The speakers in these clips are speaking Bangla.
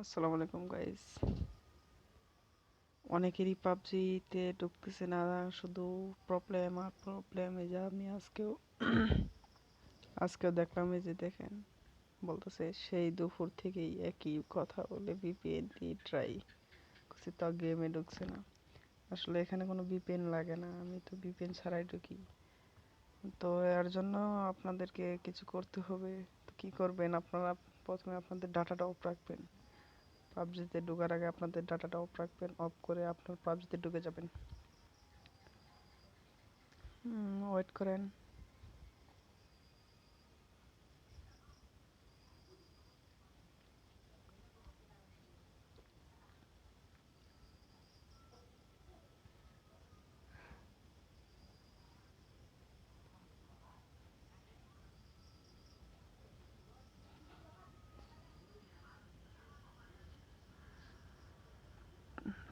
আসসালামু আলাইকুম গাইস। অনেকেরই পাবজিতে ঢুকতেছে না, শুধু প্রবলেম আর প্রবলেম। এই যে আমি আজকেও দেখলাম, এই যে দেখেন, বলতেছে সেই দুপুর থেকেই একই কথা বলে ভিপিএন দিয়ে ট্রাই করছি, তাও গেমে ঢুকছে না। আসলে এখানে কোনো ভিপিএন লাগে না, আমি তো ভিপিএন ছাড়াই ঢুকি। তো এর জন্য আপনাদেরকে কিছু করতে হবে। তো কি করবেন আপনারা? প্রথমে আপনাদের ডাটাটা অফ রাখবেন। পাবজিতে ঢোকার আগে আপনাদের ডাটাটা অফ রাখবেন, অফ করে আপনার পাবজিতে ঢুকে যাবেন। ওয়েট করেন।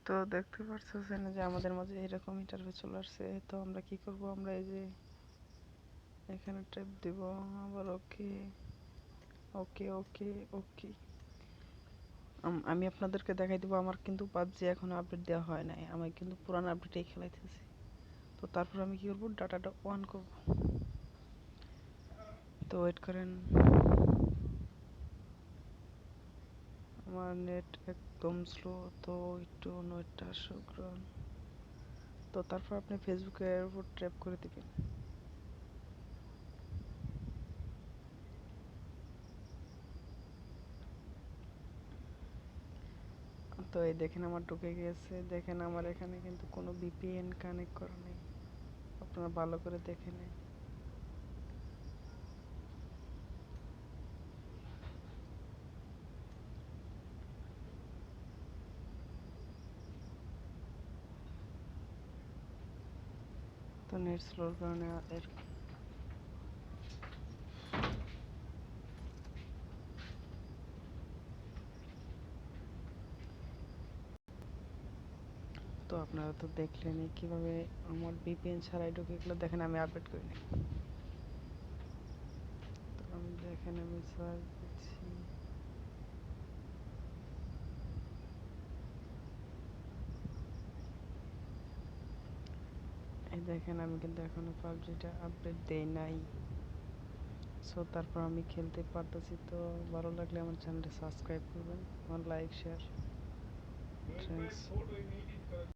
তো দেখতে পারতেছেন যে আমাদের মাঝে এরকম ইন্টারভিউ চলে আসছে। তো আমরা কি করব? আমরা এই যে এখানে ট্যাপ দিব, আবার ওকে ওকে ওকে ওকে। আমি আপনাদেরকে দেখাই দিব, আমার কিন্তু পাবজি এখনো আপডেট দেওয়া হয় নাই, আমি কিন্তু পুরানো আপডেটেই খেলাইতেছি। তো তারপর আমি কি করব? ডাটাটা অন করব। তো ওয়েট করেন, আমার নেট একদম স্লো, তো একটু নেটটা আসুক। তো তারপর আপনি ফেসবুকের উপর ট্যাপ করে দিবেন। তো এই দেখেন আমার ঢুকে গেছে। দেখেন আমার এখানে কিন্তু কোনো ভিপিএন কানেক্ট করা নেই, আপনারা ভালো করে দেখে নেন। তো নেট স্লোর কারণে তো আপনারা তো দেখলেনই কিভাবে আমার ভিপিএন ছাড়াই ঢুকে গেলো। দেখেন আমি আপডেট করি নাই। তো আমি দেখেন আমি সার্চ দিচ্ছি। এই দেখেন আমি কিন্তু এখনো পাবজিটা আপডেট দেই নাই। সো তারপর আমি খেলতে পারতেছি। তো ভালো লাগলে আমার চ্যানেলটা সাবস্ক্রাইব করবেন, আমার লাইক শেয়ার। থ্যাংকস।